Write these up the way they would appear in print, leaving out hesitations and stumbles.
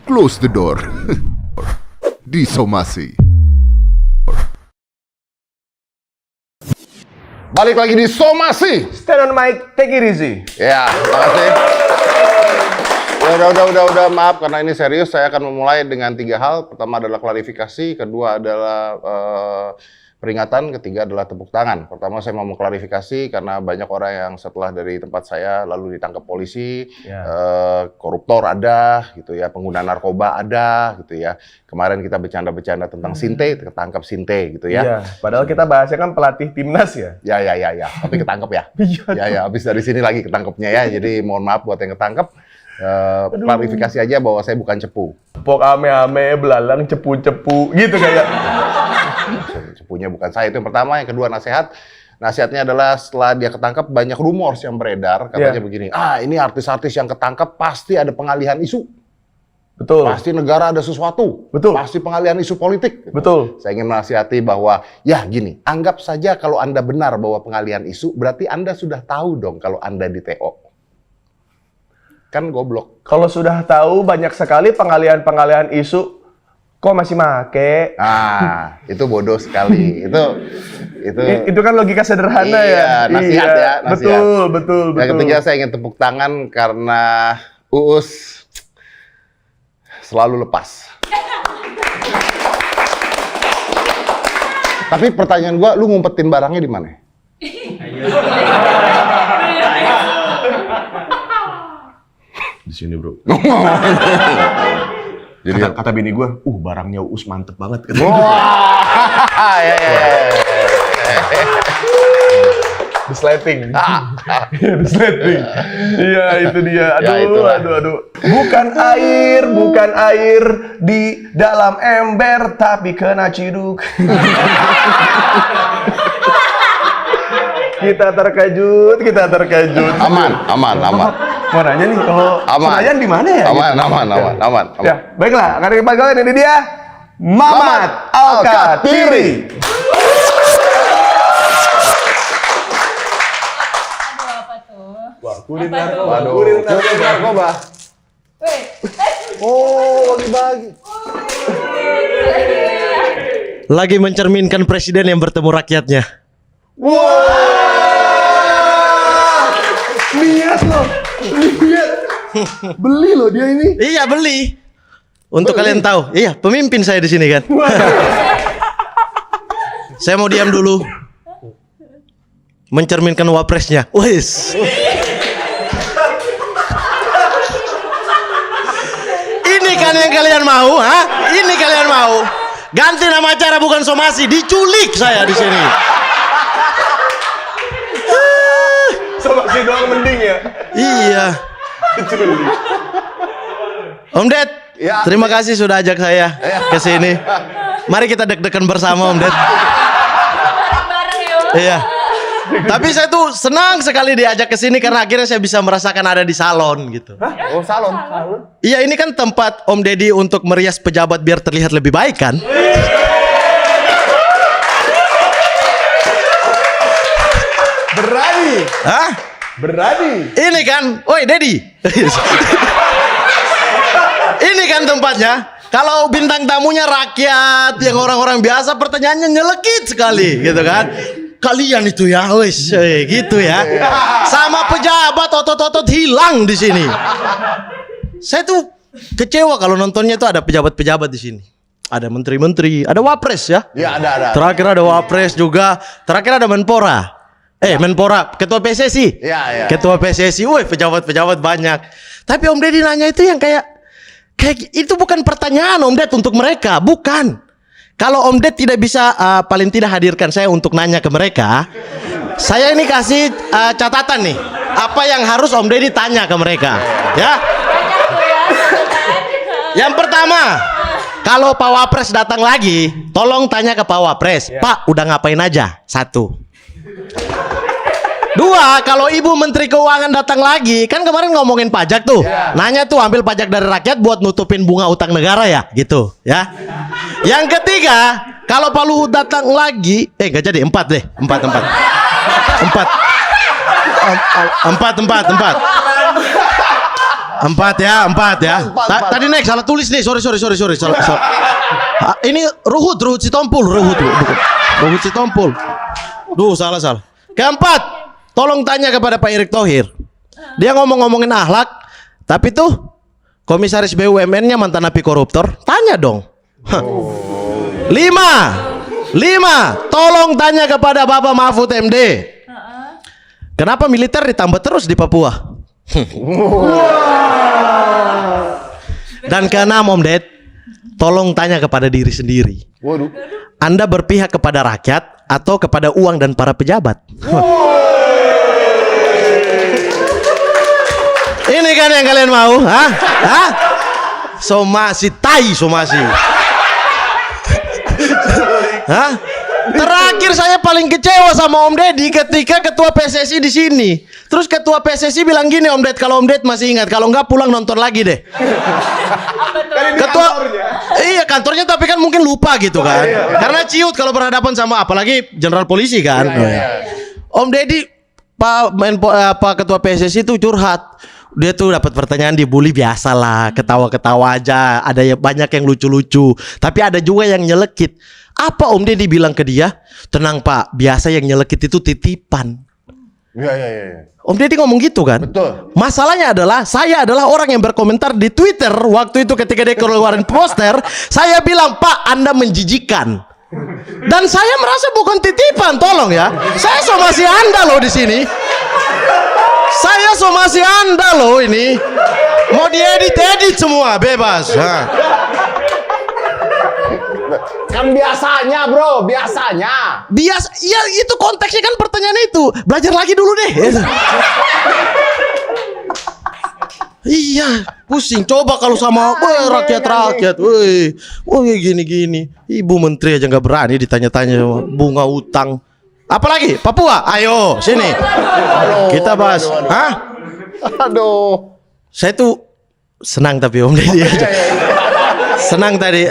close the door. Disomasi. Balik lagi di Somasi. Stand on mic, take it easy. Ya, makasih. Udah, maaf karena ini serius. Saya akan memulai dengan 3 hal. Pertama adalah klarifikasi, kedua adalah peringatan, ketiga adalah tepuk tangan. Pertama saya mau mengklarifikasi karena banyak orang yang setelah dari tempat saya lalu ditangkap polisi, koruptor ada, gitu ya, pengguna narkoba ada, gitu ya. Kemarin kita bercanda-bercanda tentang Sinte, ketangkap Sinte, gitu ya. Iya, padahal kita bahasnya kan pelatih timnas ya. Ya, tapi ketangkep ya. Ya, habis dari sini lagi ketangkepnya ya. Jadi mohon maaf buat yang ketangkep. Klarifikasi aja bahwa saya bukan cepu. Pok ame-ame, belalang cepu-cepu, gitu kayak. Cepunya bukan saya, itu yang pertama. Yang kedua nasihat. Nasihatnya adalah setelah dia ketangkap banyak rumors yang beredar. Katanya begini, ini artis-artis yang ketangkap pasti ada pengalihan isu. Betul. Pasti negara ada sesuatu. Betul. Pasti pengalihan isu politik. Betul. Saya ingin menasihati bahwa, ya gini, anggap saja kalau Anda benar bahwa pengalihan isu, berarti Anda sudah tahu dong kalau Anda di TO. Kan goblok. Kalau sudah tahu banyak sekali pengalihan isu, kok masih make? Itu bodoh sekali. Itu kan logika sederhana ya. Nasihat ya. Nasihat. Betul. Yang ketiga saya ingin tepuk tangan karena Uus selalu lepas. Tapi pertanyaan gua, lu ngumpetin barangnya di mana? Di sini, bro. Jadi kata bini gue, barangnya Uus mantep banget. Wah, ya. Resleting. Resleting. Iya, itu dia. Aduh. Bukan air di dalam ember, tapi kena ciduk. Kita terkejut. Aman. Mau nanya nih, kalau Senayan di mana ya? Aman. Ya, baiklah. Karena panggilan ini dia Mamat Alkatiri. Apa tuh? Wah, kulit narkoba. Bagi-bagi. Lagi mencerminkan presiden yang bertemu rakyatnya. Lihat loh. Beli loh dia ini. Iya, beli. Untuk kalian tahu, pemimpin saya di sini kan. Saya mau diam dulu. Mencerminkan wapresnya. Wis. Ini kan yang kalian mau, Ini kalian mau. Ganti nama acara bukan Somasi, diculik saya di sini. Somasi doang mending ya. Iya. Om Ded, terima kasih sudah ajak saya ke sini. Mari kita deg-degan bersama, Om Ded. Bareng ya. Iya. Tapi saya tuh senang sekali diajak ke sini karena akhirnya saya bisa merasakan ada di salon gitu. Oh, salon. Iya, ini kan tempat Om Deddy untuk merias pejabat biar terlihat lebih baik kan? Berani. Hah? Berani. Ini kan, woi Deddy. Ini kan tempatnya. Kalau bintang tamunya rakyat, yang orang-orang biasa, pertanyaannya nyelekit sekali, gitu kan? Kalian itu ya, wes, gitu ya. Sama pejabat otot-otot hilang di sini. Saya tuh kecewa kalau nontonnya tuh ada pejabat-pejabat di sini. Ada menteri-menteri, ada wapres ya. Iya, ada. Terakhir ada wapres juga. Terakhir ada Menpora. Menpora, ketua PSSI. Iya. Ketua PSSI, pejabat-pejabat banyak. Tapi Om Deddy nanya itu yang kayak itu bukan pertanyaan Om Ded untuk mereka, bukan. Kalau Om Ded tidak bisa paling tidak hadirkan saya untuk nanya ke mereka, saya ini kasih catatan nih, apa yang harus Om Deddy tanya ke mereka, ya. Yang pertama, kalau Pak Wapres datang lagi, tolong tanya ke Pak Wapres, Pak udah ngapain aja? 1. 2, kalau Ibu Menteri Keuangan datang lagi, kan kemarin ngomongin pajak tuh, nanya tuh ambil pajak dari rakyat buat nutupin bunga utang negara ya, gitu ya. Yang ketiga, kalau Pak Luhut datang lagi, nggak jadi 4 deh, 4. Empat ya. Empat. Tadi naik salah tulis nih. Sorry. Salah. Ini Ruhut Sitompul. Ruhut Sitompul. Duh, salah. Keempat, tolong tanya kepada Pak Erick Thohir. Dia ngomongin akhlak, tapi tuh komisaris BUMN-nya mantan napi koruptor. Tanya dong. Lima, tolong tanya kepada Bapak Mahfud MD. Kenapa militer ditambah terus di Papua? Dan keenam, Om Ded, tolong tanya kepada diri sendiri. Waduh. Anda berpihak kepada rakyat atau kepada uang dan para pejabat? Ini kan yang kalian mau? Hah? Somasi. Hah? Terakhir saya paling kecewa sama Om Deddy ketika ketua PSSI di sini. Terus ketua PSSI bilang gini, Om Ded, kalau Om Ded masih ingat, kalau enggak pulang nonton lagi deh. Ketua iya kantornya, tapi kan mungkin lupa gitu kan. Karena ciut kalau berhadapan sama apalagi jenderal polisi kan. Om Deddy Pak ketua PSSI itu curhat. Dia tuh dapat pertanyaan dibully biasa lah, ketawa-ketawa aja. Ada yang banyak yang lucu-lucu, tapi ada juga yang nyelekit. Apa Om Deddy bilang ke dia? Tenang Pak, biasa yang nyelekit itu titipan. Iya. Om Deddy ngomong gitu kan? Betul. Masalahnya adalah saya adalah orang yang berkomentar di Twitter waktu itu ketika dia keluarin poster. Saya bilang, Pak, Anda menjijikan. Dan saya merasa bukan titipan, tolong ya. Saya somasi Anda loh di sini. Saya somasi Anda loh ini. Mau diedit semua bebas. Kan biasanya bro, biasanya. Ya itu konteksnya kan pertanyaan itu. Belajar lagi dulu deh. Iya, pusing. Coba kalau sama rakyat. Woi, gini. Ibu Menteri aja nggak berani ditanya-tanya bunga utang. Apalagi Papua. Ayo sini. Kita bahas. Hah? Aduh. Saya tuh senang tapi Om Deddy aja. Senang tadi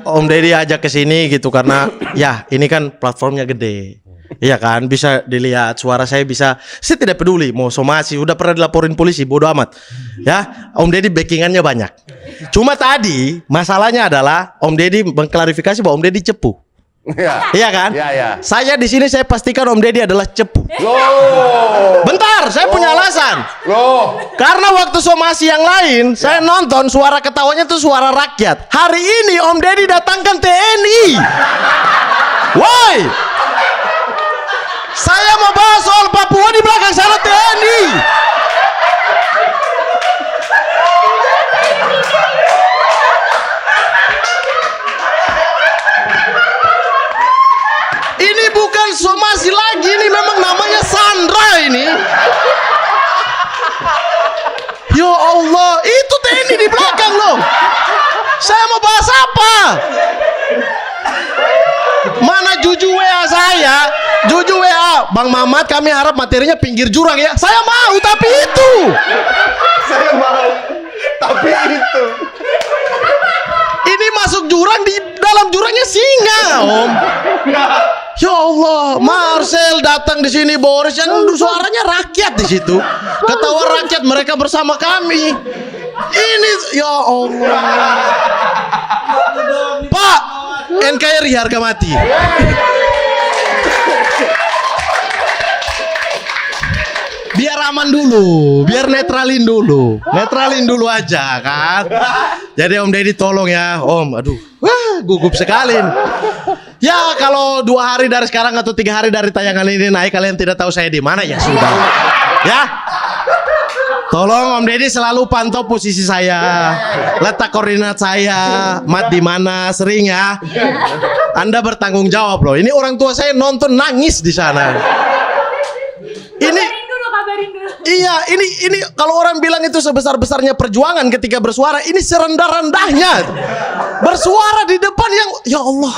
Om Deddy ajak ke sini gitu karena ya ini kan platformnya gede. Iya kan, bisa dilihat suara saya bisa. Saya tidak peduli mau somasi, udah pernah dilaporin polisi, bodo amat. Ya, Om Deddy backingannya banyak. Cuma tadi masalahnya adalah Om Deddy mengklarifikasi bahwa Om Deddy cepu. Iya kan? Iya. Saya di sini saya pastikan Om Deddy adalah cepu. Bentar, saya punya alasan. Karena waktu somasi yang lain, saya nonton suara ketawanya itu suara rakyat. Hari ini Om Deddy datangkan TNI. Woi, saya mau bahas soal Papua, di belakang sana TNI. Ini bukan somasi lagi, ini memang namanya Sandra ini. Ya Allah, itu TNI di belakang loh. Saya mau bahas apa? Mana Juju WA saya? Juju WA, Bang Mamat, kami harap materinya pinggir jurang ya. Saya mau, tapi itu. Ini masuk jurang, di dalam jurangnya singa, Om. Ya Allah, Marcel datang di sini, Boris yang suaranya rakyat di situ. Ketawa rakyat, mereka bersama kami. Ini ya Allah. Pak, NKRI harga mati. Biar aman dulu, biar netralin dulu aja kan. Jadi Om Deddy tolong ya, Om. Aduh, gugup sekali. Ya kalau 2 hari dari sekarang atau 3 hari dari tayangan ini naik, kalian tidak tahu saya di mana ya sudah. Ya, tolong Om Deddy selalu pantau posisi saya, letak koordinat saya, mat di mana, sering ya. Anda bertanggung jawab loh. Ini orang tua saya nonton nangis di sana. Kabarin dulu. Iya, ini kalau orang bilang itu sebesar-besarnya perjuangan ketika bersuara, ini serendah-rendahnya bersuara di depan yang ya Allah.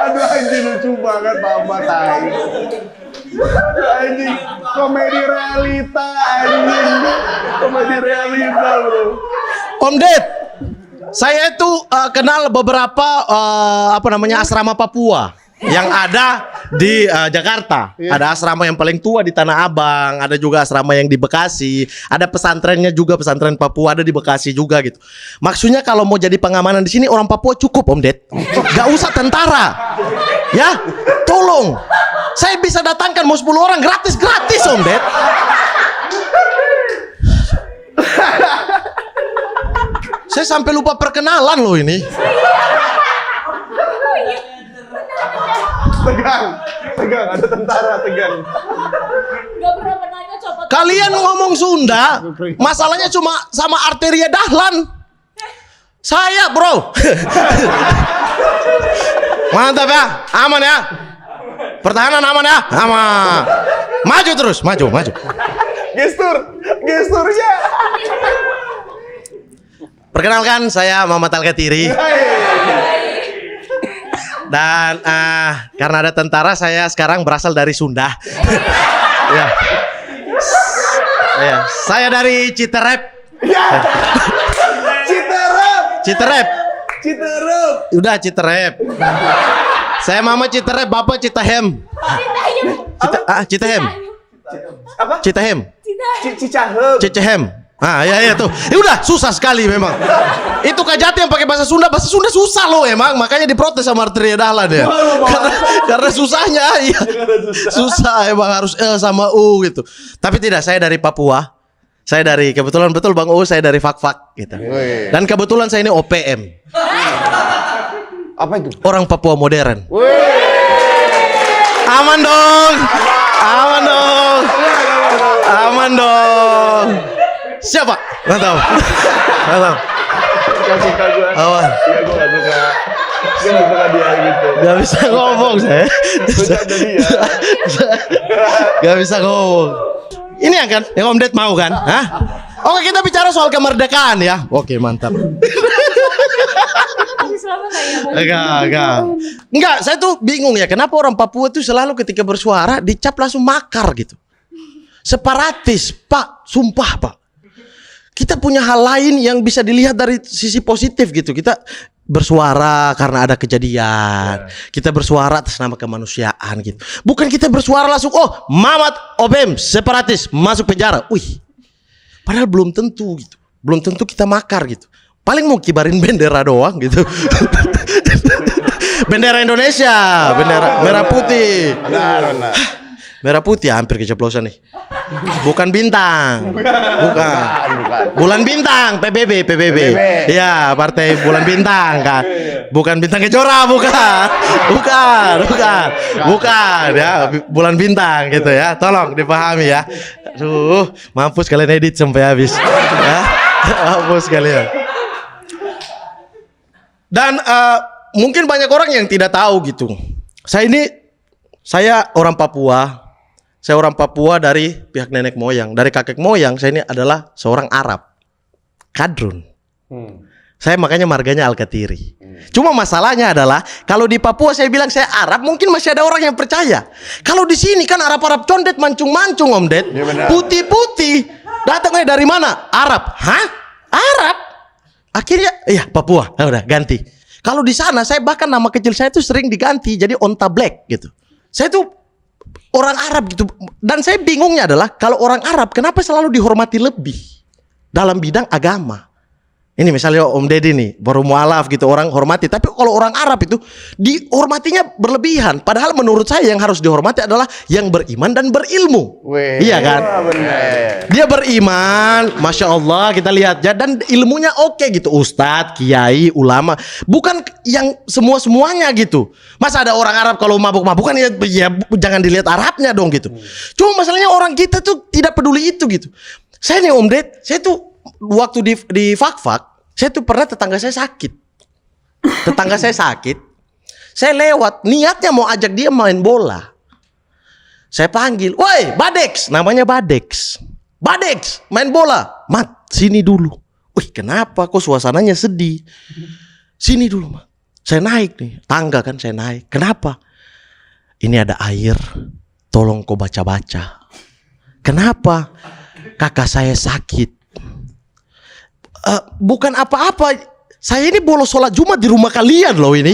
Aduh anjing, lucu banget Mama tai. Anjing, komedi realita anjing. Komedi realita, Bro. Om Ded, saya itu kenal beberapa asrama Papua. yang ada di Jakarta. Ada asrama yang paling tua di Tanah Abang, ada juga asrama yang di Bekasi, ada pesantrennya juga, pesantren Papua ada di Bekasi juga gitu. Maksudnya kalau mau jadi pengamanan di sini orang Papua cukup Om Ded, gak usah tentara, ya. Tolong, saya bisa datangkan mau 10 orang gratis Om Ded. Saya sampai lupa perkenalan loh ini. Tegang, ada tentara tegang. Gak pernah nanya copot. Kalian ngomong Sunda, masalahnya cuma sama Arteria Dahlan. Saya bro. Mantap ya, aman ya. Pertahanan aman ya, aman. Maju terus, maju. Gesturnya. Perkenalkan, saya Muhammad Al-Katiri. Dan karena ada tentara, saya sekarang berasal dari Sunda. Ya. Ya. Saya dari Citerep. Citerep. Udah Citerep. Saya mama Citerep, bapak Citahem. Citahem. Apa? Citahem. Cicahem. Ya tuh. Ya udah susah sekali memang. Itu Kajati yang pakai bahasa Sunda susah loh emang, makanya diprotes sama Arteria Dahlan ya. Karena susahnya ya. Susah emang harus sama U gitu. Tapi tidak, saya dari Papua. Saya dari, kebetulan betul Bang U, saya dari Fak-Fak gitu. Dan kebetulan saya ini OPM. Apa itu? Orang Papua modern. Aman dong. Siapa? Nggak tahu. Gak suka gue. Awan. Iya, gue gak suka. Gue gak suka dia gitu. Gak bisa ngomong saya. Bercanda dia. Gak bisa ngomong. Ini yang kan, yang Om Ded mau kan? Hah? Oke, kita bicara soal kemerdekaan ya. Oke, mantap. Enggak, saya tuh bingung ya, kenapa orang Papua tuh selalu ketika bersuara dicap langsung makar gitu. Separatis, Pak, sumpah Pak. Kita punya hal lain yang bisa dilihat dari sisi positif gitu. Kita bersuara karena ada kejadian. Kita bersuara atas nama kemanusiaan gitu. Bukan kita bersuara langsung, oh Mamat Obem separatis masuk penjara. Wih, padahal belum tentu gitu. Belum tentu kita makar gitu. Paling mau kibarin bendera doang gitu. Bendera Indonesia, bendera merah putih. Benar. Merah putih hampir keceplosan nih. Bukan bintang. Bukan. Bulan bintang, PBB. Ya, partai bulan bintang kan. Bukan bintang kejora, bukan. Bukan ya, bulan bintang gitu ya. Tolong dipahami ya. Aduh, mampus kalian edit sampai habis. Ya. Mampus kalian. Dan mungkin banyak orang yang tidak tahu gitu. Saya orang Papua. Saya orang Papua dari pihak nenek moyang. Dari kakek moyang saya ini adalah seorang Arab. Kadrun. Saya makanya marganya Al-Katiri. Cuma masalahnya adalah kalau di Papua saya bilang saya Arab, mungkin masih ada orang yang percaya. Kalau di sini kan Arab-Arab condet mancung-mancung Om Ded. Ya, putih-putih. Datangnya dari mana? Arab. Hah? Arab? Akhirnya iya Papua. Nah, udah ganti. Kalau di sana saya bahkan nama kecil saya tuh sering diganti jadi Onta Black gitu. Saya tuh orang Arab gitu. Dan saya bingungnya adalah kalau orang Arab kenapa selalu dihormati lebih dalam bidang agama. Ini misalnya Om Deddy nih baru mualaf gitu, orang hormati. Tapi kalau orang Arab itu dihormatinya berlebihan. Padahal menurut saya yang harus dihormati adalah yang beriman dan berilmu. Iya kan? Dia beriman, Masya Allah kita lihat ya. Dan ilmunya oke gitu. Ustadz, kiai, ulama. Bukan yang semua-semuanya gitu. Masa ada orang Arab kalau mabuk-mabukan ya jangan dilihat Arabnya dong gitu. Cuma masalahnya orang kita tuh tidak peduli itu gitu. Saya nih Om Ded, saya tuh waktu di Fak-Fak, saya tuh pernah tetangga saya sakit. Saya lewat, niatnya mau ajak dia main bola. Saya panggil, woi Badex, namanya Badex. Badex, main bola. Mat, sini dulu. Wih, kenapa kok suasananya sedih? Sini dulu, Mat. Saya naik nih, tangga kan saya naik. Kenapa? Ini ada air, tolong kau baca-baca. Kenapa? Kakak saya sakit. Bukan apa-apa. Saya ini bolos sholat Jumat di rumah kalian loh ini.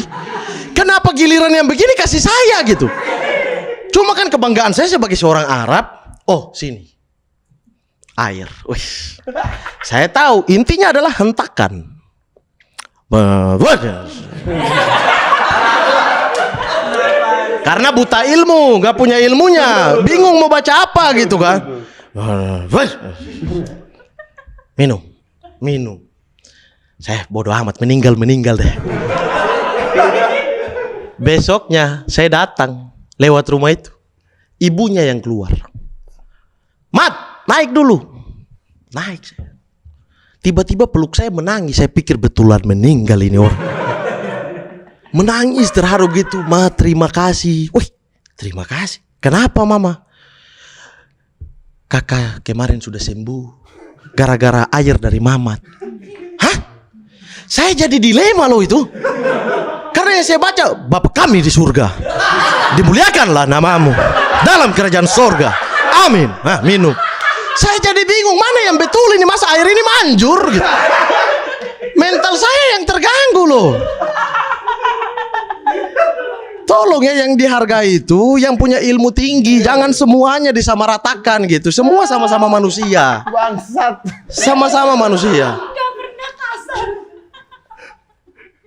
Kenapa giliran yang begini kasih saya gitu? Cuma kan kebanggaan saya sebagai seorang Arab. Oh, sini. Air. Wih. Saya tahu intinya adalah hentakan. Karena buta ilmu, nggak punya ilmunya, bingung mau baca apa gitu kan. Minum. Saya bodoh amat, meninggal deh. Besoknya saya datang lewat rumah itu, ibunya yang keluar. Mat, naik dulu. Naik saya. Tiba-tiba peluk saya, menangis. Saya pikir betulan meninggal ini orang. Menangis terharu gitu. Ma, terima kasih. Wih, terima kasih. Kenapa mama? Kakak kemarin sudah sembuh gara-gara air dari Mamat. Hah? Saya jadi dilema loh itu. Karena yang saya baca, Bapa kami di surga, dimuliakanlah namamu dalam kerajaan surga. Amin. Nah, minum. Saya jadi bingung, mana yang betul ini, masa air ini manjur gitu. Mental saya yang terganggu loh. Tolong ya, yang dihargai itu yang punya ilmu tinggi, jangan semuanya disamaratakan gitu. Semua sama-sama manusia. Bangsat. Sama-sama manusia. Gak pernah kasar.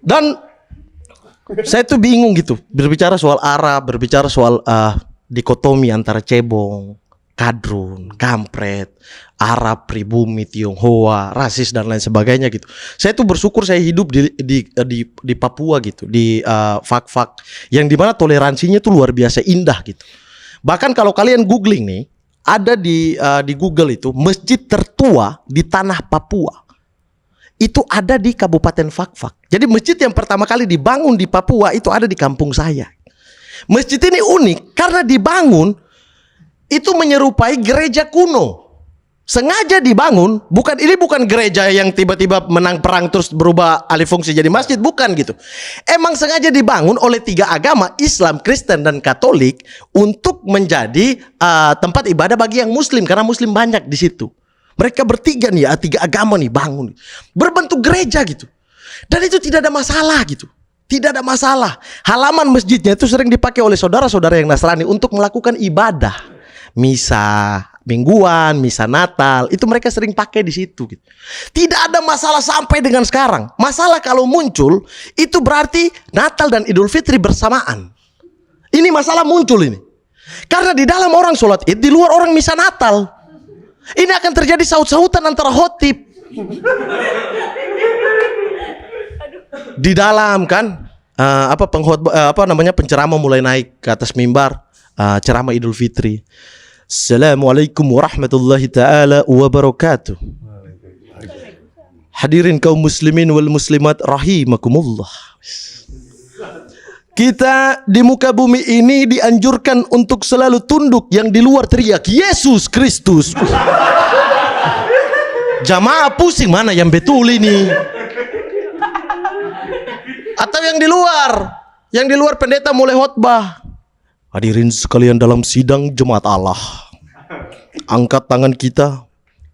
Dan saya tuh bingung gitu, berbicara soal Arab, berbicara soal dikotomi antara cebong, kadrun, kampret, Arab, pribumi, Tionghoa, rasis dan lain sebagainya gitu. Saya tuh bersyukur saya hidup di Papua gitu, di Fak-Fak yang dimana toleransinya tuh luar biasa indah gitu. Bahkan kalau kalian googling nih, ada di Google itu masjid tertua di tanah Papua. Itu ada di Kabupaten Fak-Fak. Jadi masjid yang pertama kali dibangun di Papua itu ada di kampung saya. Masjid ini unik karena dibangun itu menyerupai gereja kuno. Sengaja dibangun, ini bukan gereja yang tiba-tiba menang perang terus berubah alih fungsi jadi masjid, bukan gitu. Emang sengaja dibangun oleh 3 agama, Islam, Kristen dan Katolik, untuk menjadi tempat ibadah bagi yang Muslim, karena Muslim banyak di situ. Mereka bertiga nih, 3 agama nih bangun, berbentuk gereja gitu. Dan itu tidak ada masalah gitu. Tidak ada masalah. Halaman masjidnya itu sering dipakai oleh saudara-saudara yang Nasrani untuk melakukan ibadah. Misa mingguan, misa Natal, itu mereka sering pakai di situ gitu. Tidak ada masalah sampai dengan sekarang. Masalah kalau muncul, itu berarti Natal dan Idul Fitri bersamaan. Ini masalah muncul ini. Karena di dalam orang sholat Id, di luar orang misa Natal. Ini akan terjadi saut-sautan antara khotib. Di dalam kan penceramah mulai naik ke atas mimbar, ceramah Idul Fitri. Assalamualaikum warahmatullahi taala wabarakatuh. Hadirin kaum muslimin wal muslimat rahimakumullah. Kita di muka bumi ini dianjurkan untuk selalu tunduk, yang di luar teriak Yesus Kristus. Jamaah pusing, mana yang betul ini? Atau yang di luar pendeta mulai khotbah. Hadirin sekalian dalam sidang jemaat Allah, angkat tangan kita,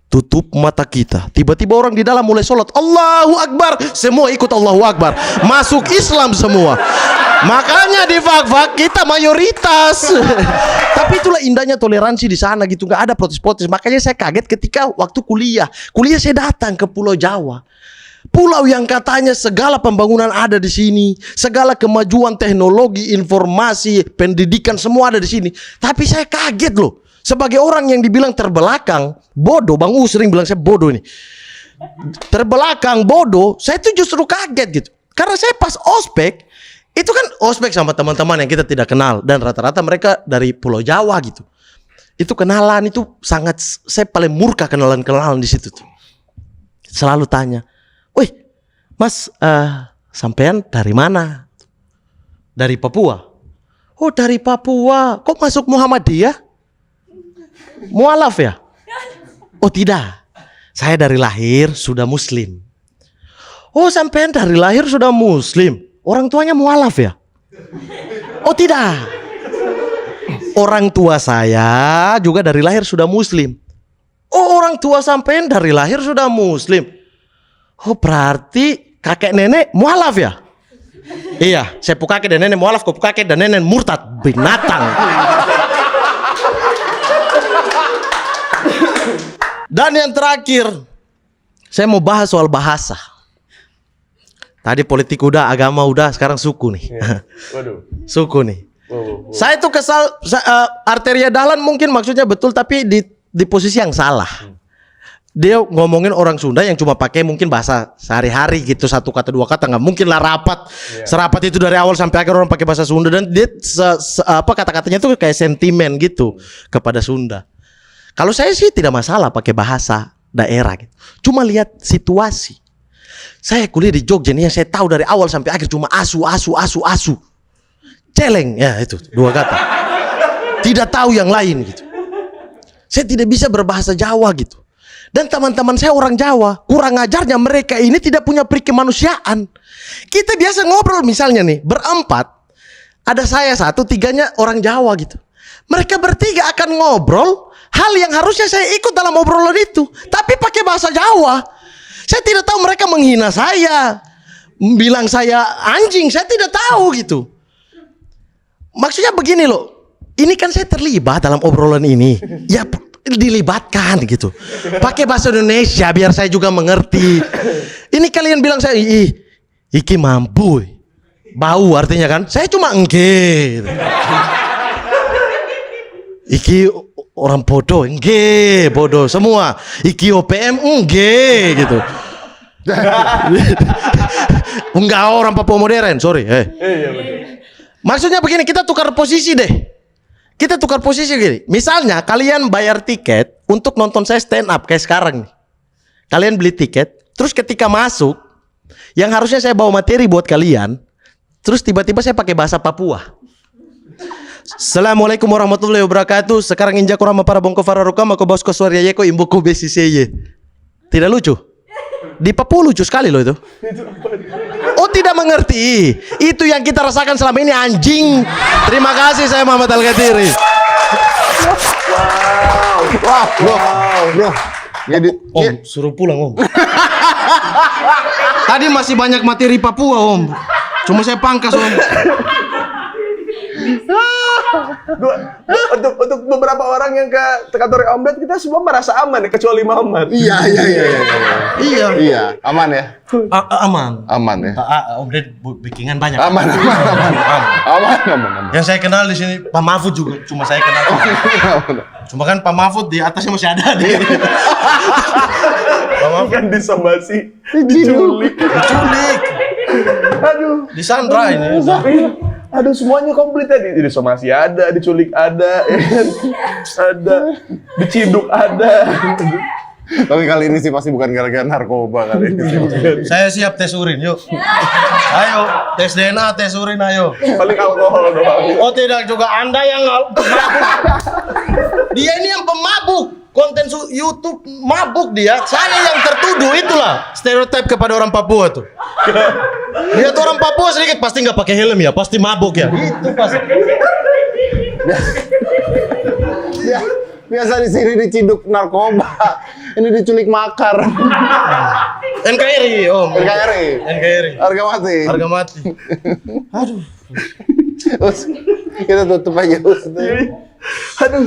tutup mata kita. Tiba-tiba orang di dalam mulai sholat, Allahu Akbar, semua ikut Allahu Akbar, masuk Islam semua. Makanya di Fak-Fak kita mayoritas. Tapi itulah indahnya toleransi di sana gitu, nggak ada protes-protes. Makanya saya kaget ketika waktu kuliah saya datang ke Pulau Jawa. Pulau yang katanya segala pembangunan ada di sini, segala kemajuan teknologi, informasi, pendidikan semua ada di sini. Tapi saya kaget loh, sebagai orang yang dibilang terbelakang, bodoh. Bang U sering bilang saya bodoh ini. Terbelakang, bodoh. Saya tuh justru kaget gitu. Karena saya pas ospek, itu kan ospek sama teman-teman yang kita tidak kenal, dan rata-rata mereka dari Pulau Jawa gitu. Itu kenalan itu sangat, saya paling murka kenalan-kenalan di situ tuh. Selalu tanya, "Wih, Mas, sampean dari mana?" "Dari Papua." "Oh, dari Papua. Kok masuk Muhammadiyah? Mualaf ya?" "Oh, tidak. Saya dari lahir sudah Muslim." "Oh, sampean dari lahir sudah Muslim. Orang tuanya mualaf ya?" "Oh, tidak. Orang tua saya juga dari lahir sudah Muslim." "Oh, orang tua sampean dari lahir sudah Muslim. Oh, berarti kakek nenek mualaf ya?" Iya, saya pukake dan nenek mualaf, kau pukake dan nenek murtad, binatang. Dan yang terakhir, saya mau bahas soal bahasa. Tadi politik udah, agama udah, sekarang suku nih. Waduh. Suku nih. Wow. Saya tuh kesal, Arteria Dahlan mungkin maksudnya betul, tapi di posisi yang salah. Dia ngomongin orang Sunda yang cuma pakai mungkin bahasa sehari-hari gitu, satu kata dua kata, nggak mungkin lah rapat. Serapat itu dari awal sampai akhir orang pakai bahasa Sunda, dan dia kata-katanya tuh kayak sentimen gitu kepada Sunda. Kalau saya sih tidak masalah pakai bahasa daerah gitu. Cuma lihat situasi. Saya kuliah di Jogja nih, yang saya tahu dari awal sampai akhir cuma asu. Celeng, ya itu dua kata. Tidak tahu yang lain gitu. Saya tidak bisa berbahasa Jawa gitu. Dan teman-teman saya orang Jawa, kurang ajarnya mereka ini tidak punya peri kemanusiaan. Kita biasa ngobrol misalnya nih, berempat, ada saya satu, tiganya orang Jawa gitu. Mereka bertiga akan ngobrol hal yang harusnya saya ikut dalam obrolan itu, tapi pakai bahasa Jawa. Saya tidak tahu mereka menghina saya, bilang saya anjing, saya tidak tahu gitu. Maksudnya begini loh, ini kan saya terlibat dalam obrolan ini, ya dilibatkan gitu. Pakai bahasa Indonesia biar saya juga mengerti. Ini kalian bilang saya, iki mampu, bau artinya kan? Saya cuma engge. Iki orang bodoh, engge, bodoh semua. Iki OPM, engge gitu. Enggak orang Papua modern, sorry. Maksudnya begini, kita tukar posisi deh. Kita tukar posisi gini. Misalnya kalian bayar tiket untuk nonton saya stand up kayak sekarang nih. Kalian beli tiket, terus ketika masuk, yang harusnya saya bawa materi buat kalian, terus tiba-tiba saya pakai bahasa Papua. Assalamualaikum warahmatullahi wabarakatuh. Sekarang injak orang para bongko fararukam aku bosko suarya yeko imbuku besiseye. Tidak lucu? Di Papua lucu sekali loh itu. Oh tidak mengerti. Itu yang kita rasakan selama ini, anjing. Terima kasih, saya Muhammad Al-Gatiri. Bro. Jadi, Om, suruh pulang Om. Tadi masih banyak materi Papua Om. Cuma saya pangkas Om. Untuk beberapa orang yang ke kantor Om Ded, kita semua merasa aman ya, kecuali Mamat. Iya, aman ya? Aman Ya. Om Ded bikinan banyak. Aman. Yang saya kenal di sini Pak Mahfud juga, cuma saya kenal. Cuma kan Pak Mahfud di atasnya masih ada deh. Pak Mahfud kan disomasi, diculik. Aduh, Disandra ini. Aduh, semuanya komplit tadi. Disomasi ada, diculik ada, ya kan? Ada, diciduk ada. Tapi kali ini sih pasti bukan gara-gara narkoba kali ini. Saya siap tes urin, yuk. Ayo, tes DNA, tes urin, ayo. Paling alkohol doang. Oh tidak juga, Anda yang mabuk. Dia ini yang pemabuk. Konten YouTube mabuk dia. Saya yang tertuduh, itulah stereotip kepada orang Papua tuh. Lihat orang Papua sedikit pasti nggak pakai helm ya, pasti mabuk ya. Itu pasti. Biasa di sini diciduk narkoba, ini diculik makar. NKRI, Om. NKRI. Harga mati. Aduh. Us, kita tutup aja Us. Aduh,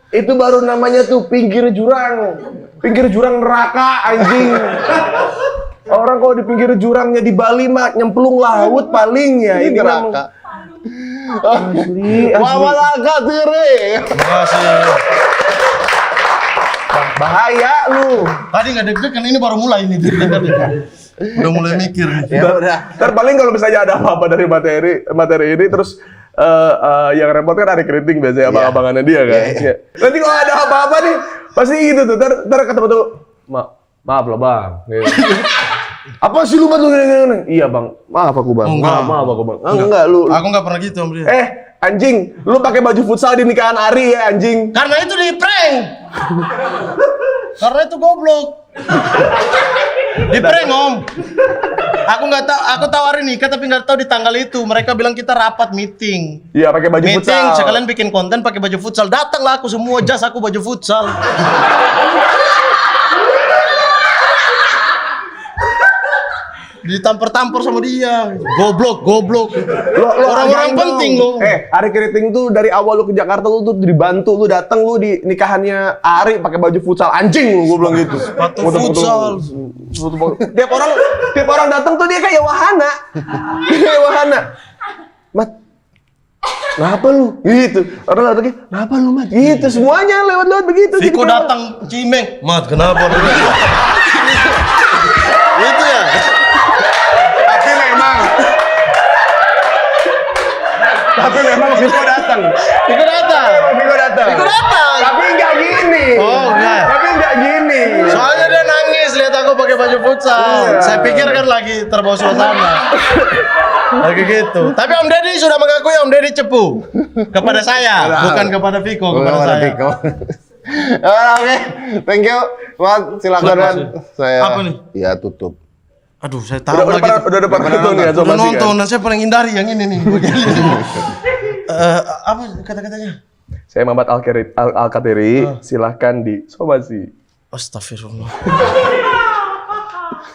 itu baru namanya tuh pinggir jurang neraka, anjing. Orang kalau di pinggir jurangnya di Bali mah nyemplung laut paling ya. Ini neraka. Asli. Muhammad Al-Gatiri. Terima kasih. Bahaya lu. Tadi nggak deg-degan, ini baru mulai ini. Udah mulai mikir nih. Ya udah. Ntar paling kalau misalnya ada apa-apa dari materi ini terus yang repot kan ada keriting biasanya abang-abangannya dia kan. Iya. Nanti kalau ada apa-apa nih pasti gitu tuh. Ntar ketemu tuh, maaf lah bang. Gitu. Apa sih lu bantu gini? Iya bang, maaf aku bang. Maaf aku bang. Enggak lu. Aku nggak pernah gitu Om. Anjing, lu pakai baju futsal di nikahan Ari ya anjing. Karena itu di prank. Karena itu goblok. Di prank Om. Aku nggak tahu, aku tahu hari nikah tapi nggak tahu di tanggal itu. Mereka bilang kita rapat meeting. Iya pakai baju Meeting, futsal. sekalian bikin konten pakai baju futsal. Datanglah aku semua, jas aku baju futsal. ditampar-tampar sama dia. Goblok. hargain Orang-orang penting dong. lo. Ari Keriting tuh dari awal lu ke Jakarta lu tuh dibantu, lu datang lu di nikahannya Ari pakai baju futsal anjing lu, gua bilang gitu. Sepatu futsal. Tiap orang datang tuh dia kayak wahana. Kayak wahana. Mat, kenapa lu? Gitu. Orang datang lagi, kenapa lu, Mat? Gitu semuanya lewat begitu. Viko Jadi datang Cimeng, Mat kenapa? Itu ya. Tapi memang Viko datang. Viko datang. Tapi nggak gini. Oh, enggak. Tapi nggak gini. Soalnya dia nangis lihat aku pakai baju futsal. Saya pikir kan lagi terbawa suasana. Lagi gitu. Tapi Om Deddy sudah mengakui Om Deddy cepu kepada saya, bukan kepada Viko, kepada saya. Viko. Oke, thank you. Mat, silakan Mat. Saya Apa nih? Ya tutup. Aduh, saya tahu lagi. Udah pernah nonton ya, Udah nonton, dan saya paling hindari yang ini nih. Apa kata-katanya? Saya Muhammad Al-Katiri, silahkan disomasi. Astagfirullah.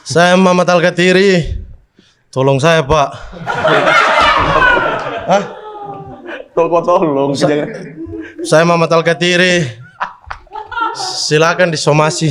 Saya Muhammad Al-Katiri. Tolong saya, Pak. Hah? Tolong. Saya Muhammad Al-Katiri. Silakan disomasi.